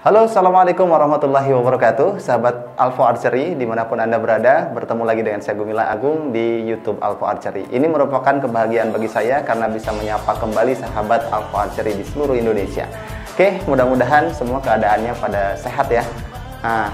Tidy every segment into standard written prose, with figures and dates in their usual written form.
Halo, Assalamualaikum warahmatullahi wabarakatuh. Sahabat Alpha Archery, dimanapun Anda berada, bertemu lagi dengan saya Gumilang Agung di YouTube Alpha Archery. Ini merupakan kebahagiaan bagi saya karena bisa menyapa kembali sahabat Alpha Archery di seluruh Indonesia. Oke, mudah-mudahan semua keadaannya pada sehat ya. Nah,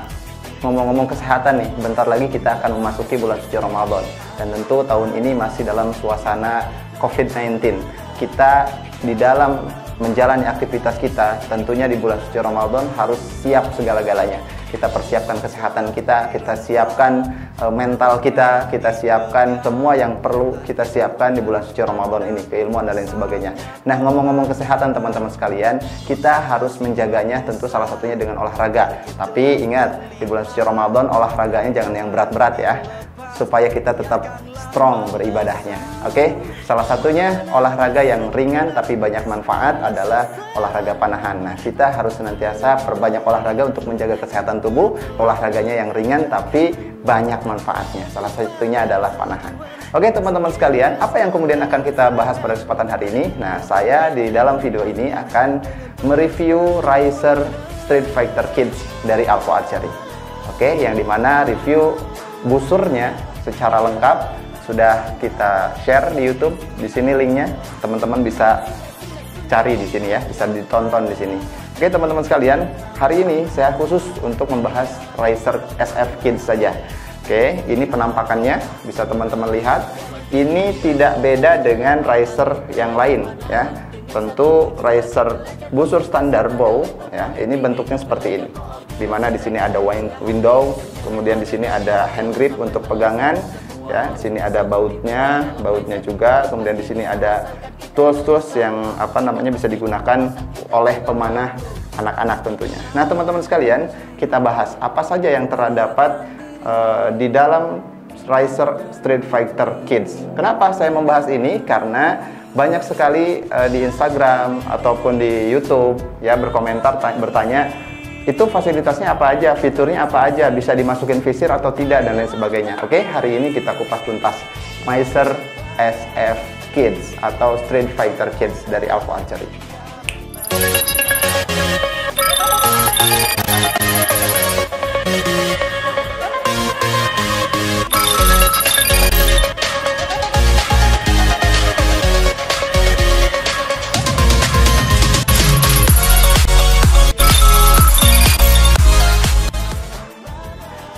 ngomong-ngomong kesehatan nih, bentar lagi kita akan memasuki bulan suci Ramadan. Dan tentu tahun ini masih dalam suasana COVID-19. Kita di dalam menjalani aktivitas kita, tentunya di bulan suci Ramadan harus siap segala-galanya. Kita persiapkan kesehatan kita siapkan mental kita siapkan semua yang perlu kita siapkan di bulan suci Ramadan ini, keilmuan dan lain sebagainya. Nah, ngomong-ngomong kesehatan teman-teman sekalian, kita harus menjaganya tentu salah satunya dengan olahraga. Tapi ingat, di bulan suci Ramadan olahraganya jangan yang berat-berat ya, supaya kita tetap strong beribadahnya. Oke, salah satunya olahraga yang ringan tapi banyak manfaat adalah olahraga panahan. Nah, kita harus senantiasa perbanyak olahraga untuk menjaga kesehatan tubuh. Olahraganya yang ringan tapi banyak manfaatnya. Salah satunya adalah panahan. Oke, teman-teman sekalian, apa yang kemudian akan kita bahas pada kesempatan hari ini? Nah, saya di dalam video ini akan mereview Riser Street Fighter Kids dari Alpha Archery. Oke, yang dimana review busurnya secara lengkap sudah kita share di YouTube. Di sini linknya, teman-teman bisa cari di sini ya, bisa ditonton di sini. Oke, teman-teman sekalian, hari ini saya khusus untuk membahas Riser SF Kids saja. Oke, ini penampakannya bisa teman-teman lihat. Ini tidak beda dengan Riser yang lain ya. Tentu Riser busur standar bow ya, ini bentuknya seperti ini. Dimana di sini ada window, kemudian di sini ada hand grip untuk pegangan ya. Di sini ada bautnya juga, kemudian di sini ada tools yang bisa digunakan oleh pemanah anak-anak tentunya. Nah, teman-teman sekalian, kita bahas apa saja yang terdapat di dalam Riser Street Fighter Kids. Kenapa saya membahas ini? Karena banyak sekali di Instagram ataupun di YouTube ya berkomentar bertanya, itu fasilitasnya apa aja, fiturnya apa aja, bisa dimasukin visir atau tidak dan lain sebagainya. Oke, hari ini kita kupas tuntas Riser SF Kids atau Street Fighter Kids dari Alpha Archery.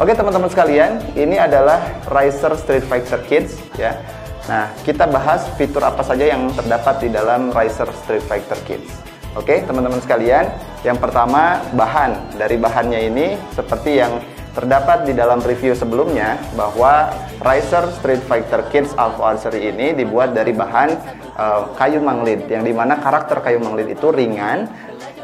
Oke, teman-teman sekalian, ini adalah Riser Street Fighter Kids ya. Nah, kita bahas fitur apa saja yang terdapat di dalam Riser Street Fighter Kids. Oke, teman-teman sekalian, yang pertama bahan. Dari bahannya ini seperti yang terdapat di dalam review sebelumnya, bahwa Riser Street Fighter Kids Alpha Archery ini dibuat dari bahan kayu manglid, yang dimana karakter kayu manglid itu ringan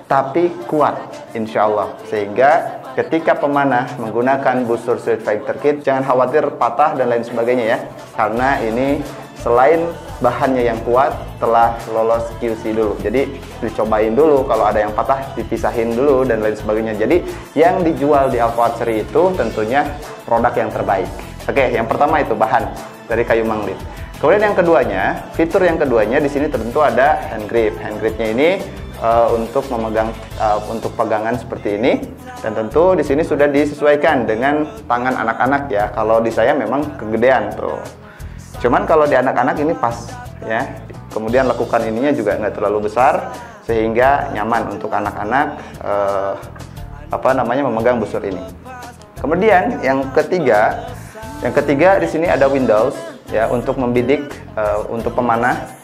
tapi kuat insya Allah, sehingga ketika pemanah menggunakan busur Street Fighter Kids jangan khawatir patah dan lain sebagainya ya, karena ini selain bahannya yang kuat telah lolos QC dulu, jadi dicobain dulu, kalau ada yang patah dipisahin dulu dan lain sebagainya. Jadi yang dijual di Alpha Archery itu tentunya produk yang terbaik. Oke, yang pertama itu bahan dari kayu manglid. Kemudian yang keduanya, fitur yang keduanya di sini tentu ada hand grip. Hand gripnya ini untuk memegang untuk pegangan seperti ini, dan tentu di sini sudah disesuaikan dengan tangan anak-anak ya. Kalau di saya memang kegedean tuh, cuman kalau di anak-anak ini pas ya. Kemudian lekukan ininya juga nggak terlalu besar sehingga nyaman untuk anak-anak memegang busur ini. Kemudian yang ketiga di sini ada Windows ya, untuk membidik untuk pemanah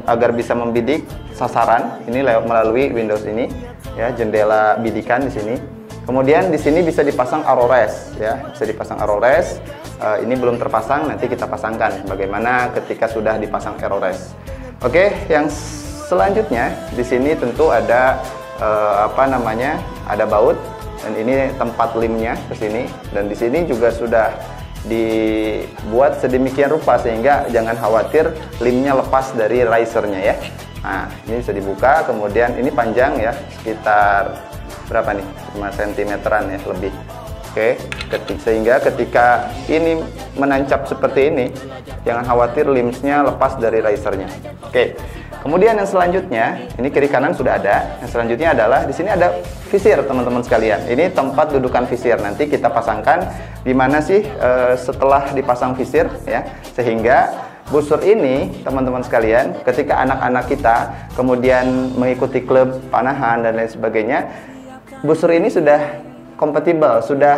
agar bisa membidik sasaran ini melalui Windows ini ya, jendela bidikan di sini. Kemudian di sini bisa dipasang arrow rest ya, bisa dipasang arrow rest. Ini belum terpasang, nanti kita pasangkan bagaimana ketika sudah dipasang arrow rest. Oke, yang selanjutnya di sini tentu ada ada baut, dan ini tempat limnya ke sini, dan di sini juga sudah dibuat sedemikian rupa sehingga jangan khawatir limnya lepas dari risernya ya. Nah, ini bisa dibuka, kemudian ini panjang ya, sekitar berapa nih, 5 cm-an ya lebih. Oke, sehingga ketika ini menancap seperti ini, jangan khawatir limsnya lepas dari risernya. Oke, Kemudian yang selanjutnya, ini kiri kanan sudah ada. Yang selanjutnya adalah di sini ada visir, teman-teman sekalian. Ini tempat dudukan visir. Nanti kita pasangkan di mana sih setelah dipasang visir ya, sehingga busur ini, teman-teman sekalian, ketika anak-anak kita kemudian mengikuti klub panahan dan lain sebagainya, busur ini sudah kompatibel, sudah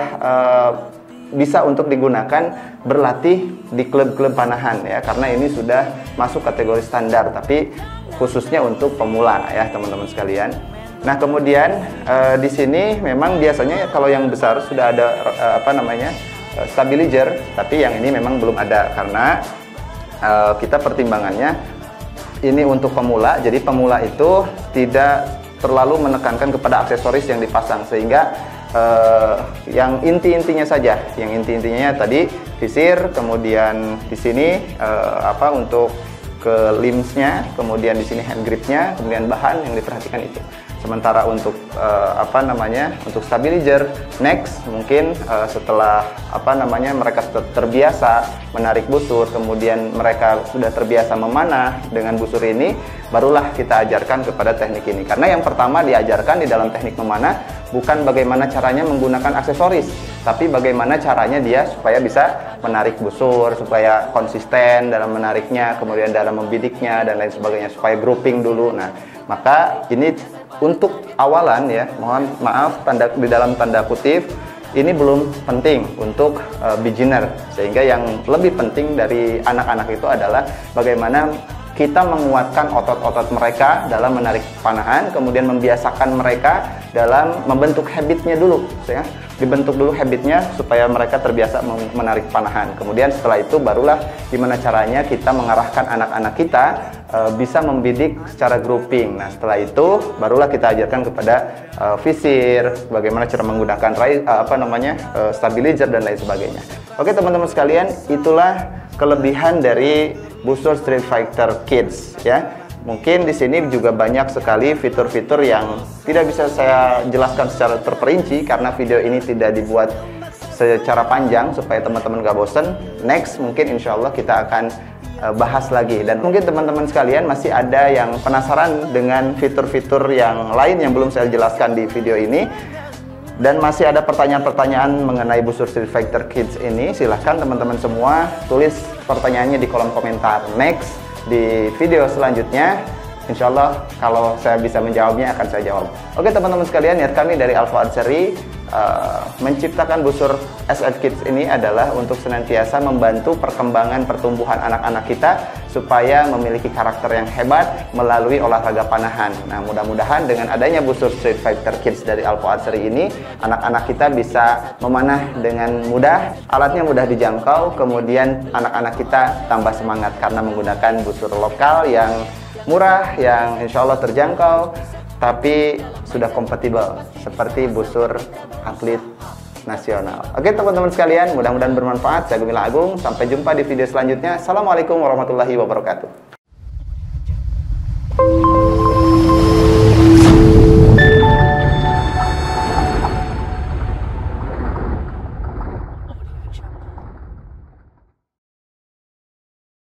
bisa untuk digunakan berlatih di klub-klub panahan ya, karena ini sudah masuk kategori standar, tapi khususnya untuk pemula ya, teman-teman sekalian. Nah, kemudian di sini memang biasanya kalau yang besar sudah ada stabilizer, tapi yang ini memang belum ada karena kita pertimbangannya ini untuk pemula. Jadi pemula itu tidak terlalu menekankan kepada aksesoris yang dipasang, sehingga yang inti-intinya saja, yang inti-intinya tadi visir, kemudian di sini untuk ke limbsnya, kemudian di sini hand gripnya, kemudian bahan yang diperhatikan itu. Sementara untuk untuk stabilizer, next mungkin setelah mereka terbiasa menarik busur, kemudian mereka sudah terbiasa memanah dengan busur ini, barulah kita ajarkan kepada teknik ini. Karena yang pertama diajarkan di dalam teknik memanah bukan bagaimana caranya menggunakan aksesoris, tapi bagaimana caranya dia supaya bisa menarik busur, supaya konsisten dalam menariknya, kemudian dalam membidiknya dan lain sebagainya, supaya grouping dulu. Nah, maka ini untuk awalan ya, mohon maaf di dalam tanda kutip, ini belum penting untuk beginner, sehingga yang lebih penting dari anak-anak itu adalah bagaimana kita menguatkan otot-otot mereka dalam menarik panahan, kemudian membiasakan mereka dalam membentuk habitnya dulu ya. Dibentuk dulu habitnya supaya mereka terbiasa menarik panahan. Kemudian setelah itu barulah gimana caranya kita mengarahkan anak-anak kita bisa membidik secara grouping. Nah, setelah itu barulah kita ajarkan kepada visir, bagaimana cara menggunakan stabilizer dan lain sebagainya. Oke, teman-teman sekalian, itulah kelebihan dari busur Street Fighter Kids ya. Mungkin di sini juga banyak sekali fitur-fitur yang tidak bisa saya jelaskan secara terperinci karena video ini tidak dibuat secara panjang supaya teman-teman gak bosen. Next mungkin insya Allah kita akan bahas lagi, dan mungkin teman-teman sekalian masih ada yang penasaran dengan fitur-fitur yang lain yang belum saya jelaskan di video ini, dan masih ada pertanyaan-pertanyaan mengenai busur Street Fighter Kids ini, silahkan teman-teman semua tulis pertanyaannya di kolom komentar. Next di video selanjutnya, insya Allah kalau saya bisa menjawabnya akan saya jawab. Oke, teman-teman sekalian, niat kami dari Alpha Archery menciptakan busur SF Kids ini adalah untuk senantiasa membantu perkembangan pertumbuhan anak-anak kita supaya memiliki karakter yang hebat melalui olahraga panahan. Nah, mudah-mudahan dengan adanya busur Street Fighter Kids dari Alpha Archery ini, anak-anak kita bisa memanah dengan mudah, alatnya mudah dijangkau, kemudian anak-anak kita tambah semangat karena menggunakan busur lokal yang murah, yang insya Allah terjangkau, tapi sudah kompatibel seperti busur atlet nasional. Oke, teman-teman sekalian, mudah-mudahan bermanfaat. Saya Gumilang Agung, sampai jumpa di video selanjutnya. Assalamualaikum warahmatullahi wabarakatuh.